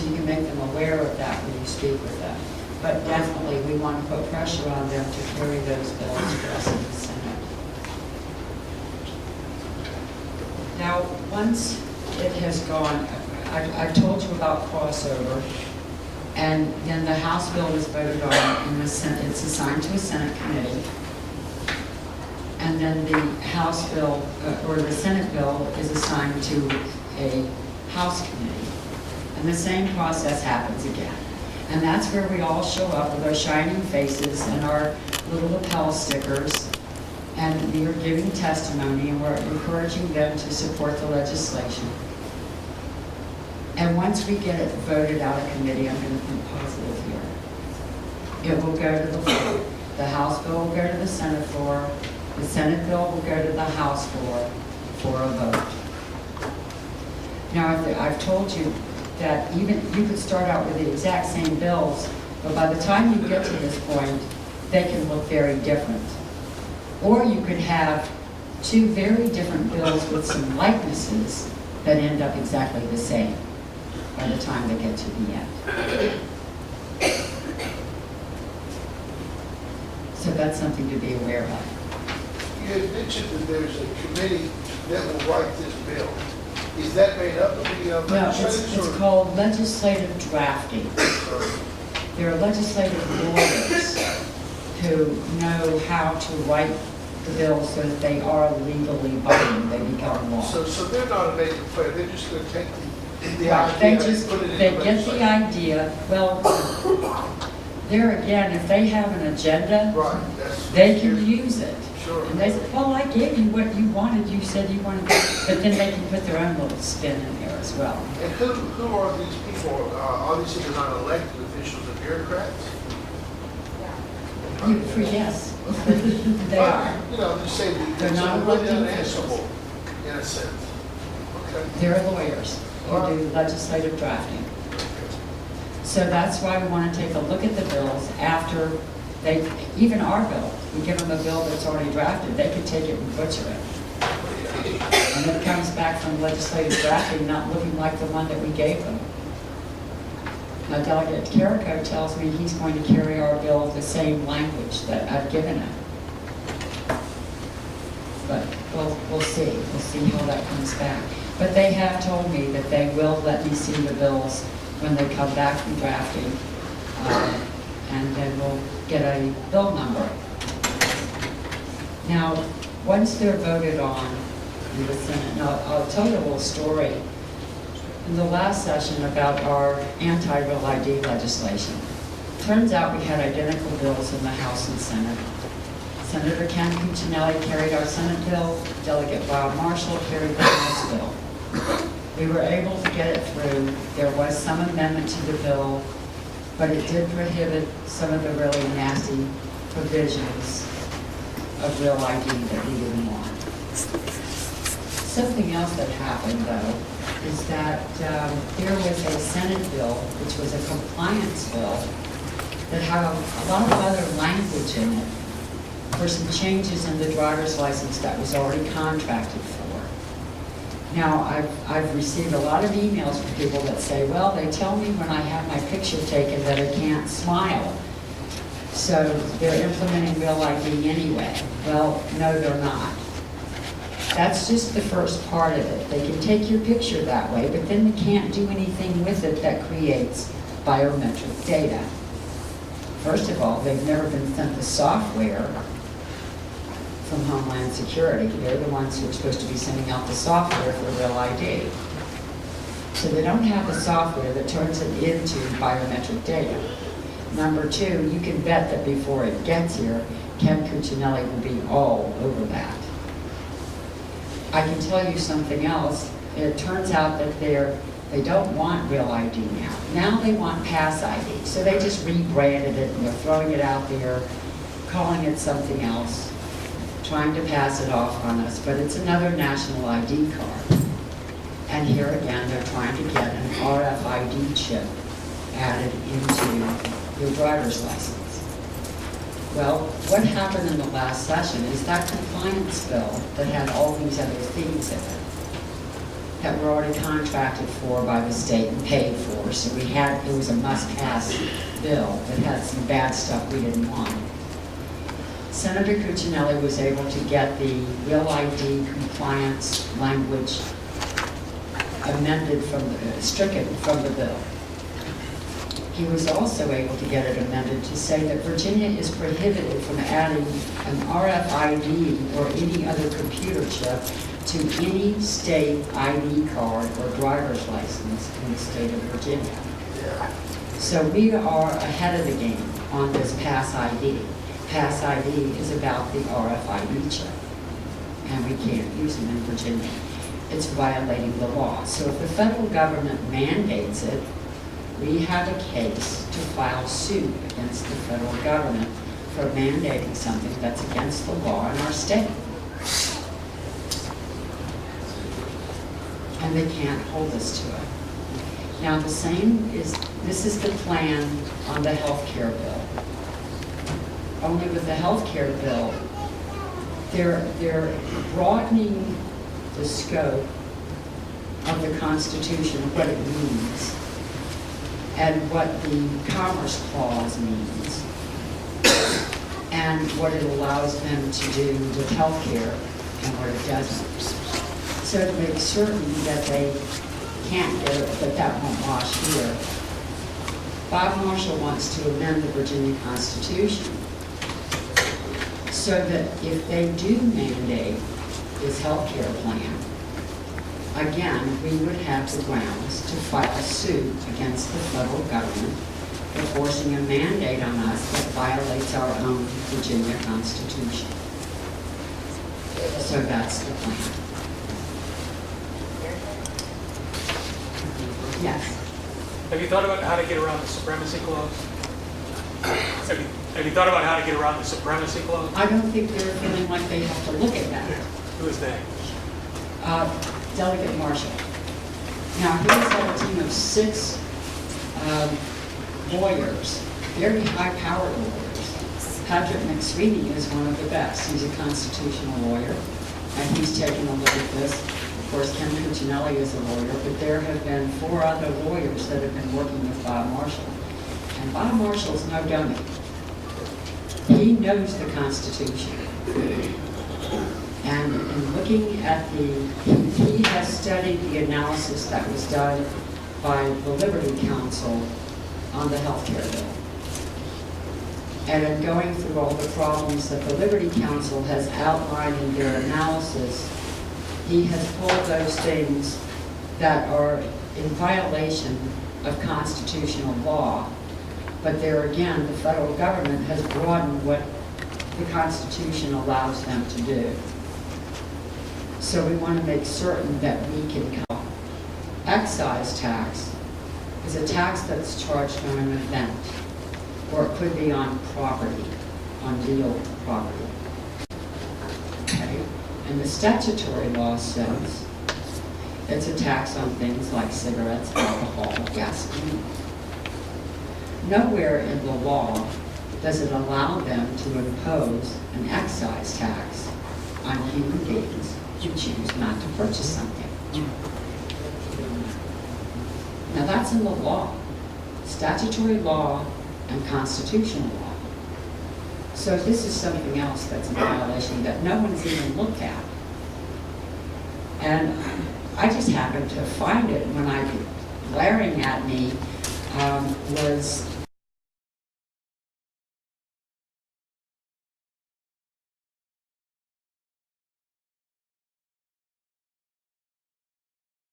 so you can make them aware of that when you speak with them. But definitely, we want to put pressure on them to carry those bills for us in the Senate. Now, once it has gone, I've told you about crossover, and then the House bill was voted on, and it's assigned to a Senate committee. And then the House bill, or the Senate bill, is assigned to a House committee. And the same process happens again. And that's where we all show up with our shining faces and our little lapel stickers, and we are giving testimony, and we're encouraging them to support the legislation. And once we get it voted out of committee, I'm going to think positive here, it will go to the floor. The House bill will go to the Senate floor. The Senate bill will go to the House floor for a vote. Now, I've told you that even you could start out with the exact same bills, but by the time you get to this point, they can look very different. Or you could have two very different bills with some likenesses that end up exactly the same by the time they get to the end. So that's something to be aware of. You had mentioned that there's a committee that will write this bill. Is that made up of the No, legislators? it's called legislative drafting. There are legislative lawyers who know how to write the bills so that they are legally binding, they become law. So they're not a major player, they're just going to take the Right, idea they and put it in they the get the legislation. idea, well, there again, if they have an agenda, Right, that's. they can use it. Sure. And they say, well, I gave you what you wanted, you said you wanted, but then they can put their own little spin in there as well. And who are these people? Obviously, they're not elected officials or bureaucrats? Yes, they are. You know, just say They're they're not really elected unanswerable, in a sense. Okay. They're lawyers who do legislative drafting. So that's why we want to take a look at the bills after they, even our bill, we give them a bill that's already drafted, they can take it and butcher it. And it comes back from legislative drafting not looking like the one that we gave them. Now Delegate Carrico tells me he's going to carry our bill the same language that I've given him. But we'll see. We'll see how that comes back. But they have told me that they will let me see the bills when they come back from drafting. And then we'll get a bill number. Now, once they're voted on in the Senate, now I'll tell you a little story. In the last session about our anti-real ID legislation, turns out we had identical bills in the House and Senate. Senator Ken Cuccinelli carried our Senate bill, Delegate Bob Marshall carried the House bill. We were able to get it through. There was some amendment to the bill, but it did prohibit some of the really nasty provisions of real ID that we didn't want. Something else that happened, though, is that there was a Senate bill, which was a compliance bill, that had a lot of other language in it for some changes in the driver's license that was already contracted for. Now, I've received a lot of emails from people that say, well, they tell me when I have my picture taken that I can't smile. So they're implementing Real ID anyway. Well, no, they're not. That's just the first part of it. They can take your picture that way, but then they can't do anything with it that creates biometric data. First of all, they've never been sent the software from Homeland Security. They're the ones who are supposed to be sending out the software for Real ID. So they don't have the software that turns it into biometric data. Number two, you can bet that before it gets here, Ken Cuccinelli will be all over that. I can tell you something else. It turns out that they don't want Real ID now. Now they want Pass ID. So they just rebranded it and they're throwing it out there, calling it something else, trying to pass it off on us, but it's another national ID card. And here again, they're trying to get an RFID chip added into your driver's license. Well, what happened in the last session is that compliance bill that had all these other things in it that were already contracted for by the state and paid for, so it was a must-pass bill that had some bad stuff we didn't want. Senator Cuccinelli was able to get the Real ID compliance language amended stricken from the bill. He was also able to get it amended to say that Virginia is prohibited from adding an RFID or any other computer chip to any state ID card or driver's license in the state of Virginia. So we are ahead of the game on this Pass ID. Pass ID is about the RFID chip, and we can't use them in Virginia. It's violating the law. So if the federal government mandates it, we have a case to file suit against the federal government for mandating something that's against the law in our state. And they can't hold us to it. Now this is the plan on the health care bill. Only with the health care bill, they're broadening the scope of the Constitution, what it means, and what the Commerce Clause means, and what it allows them to do with health care and what it doesn't. So to make certain that they can't get it, but that won't wash here, Bob Marshall wants to amend the Virginia Constitution so that if they do mandate this health care plan, again, we would have the grounds to file suit against the federal government for forcing a mandate on us that violates our own Virginia Constitution. So that's the plan. Yes. Have you thought about how to get around the supremacy clause? Have you thought about how to get around the supremacy clause? I don't think they're feeling like they have to look at that. Who is that? Delegate Marshall. Now, he has a team of 6 lawyers, very high-powered lawyers. Patrick McSweeney is one of the best. He's a constitutional lawyer, and he's taken a look at this. Of course, Ken Cuccinelli is a lawyer, but there have been 4 other lawyers that have been working with Bob Marshall. And Bob Marshall's no dummy. He knows the Constitution. And in looking at he has studied the analysis that was done by the Liberty Counsel on the health care bill. And in going through all the problems that the Liberty Counsel has outlined in their analysis, he has pulled those things that are in violation of constitutional law. But there again, the federal government has broadened what the Constitution allows them to do. So we want to make certain that we can come. Excise tax is a tax that's charged on an event, or it could be on property, on real property. Okay? And the statutory law says it's a tax on things like cigarettes, alcohol, gasoline. Nowhere in the law does it allow them to impose an excise tax on human beings who choose not to purchase something. Now that's in the law, statutory law and constitutional law. So this is something else that's a violation that no one's even looked at. And I just happened to find it when glaring at me was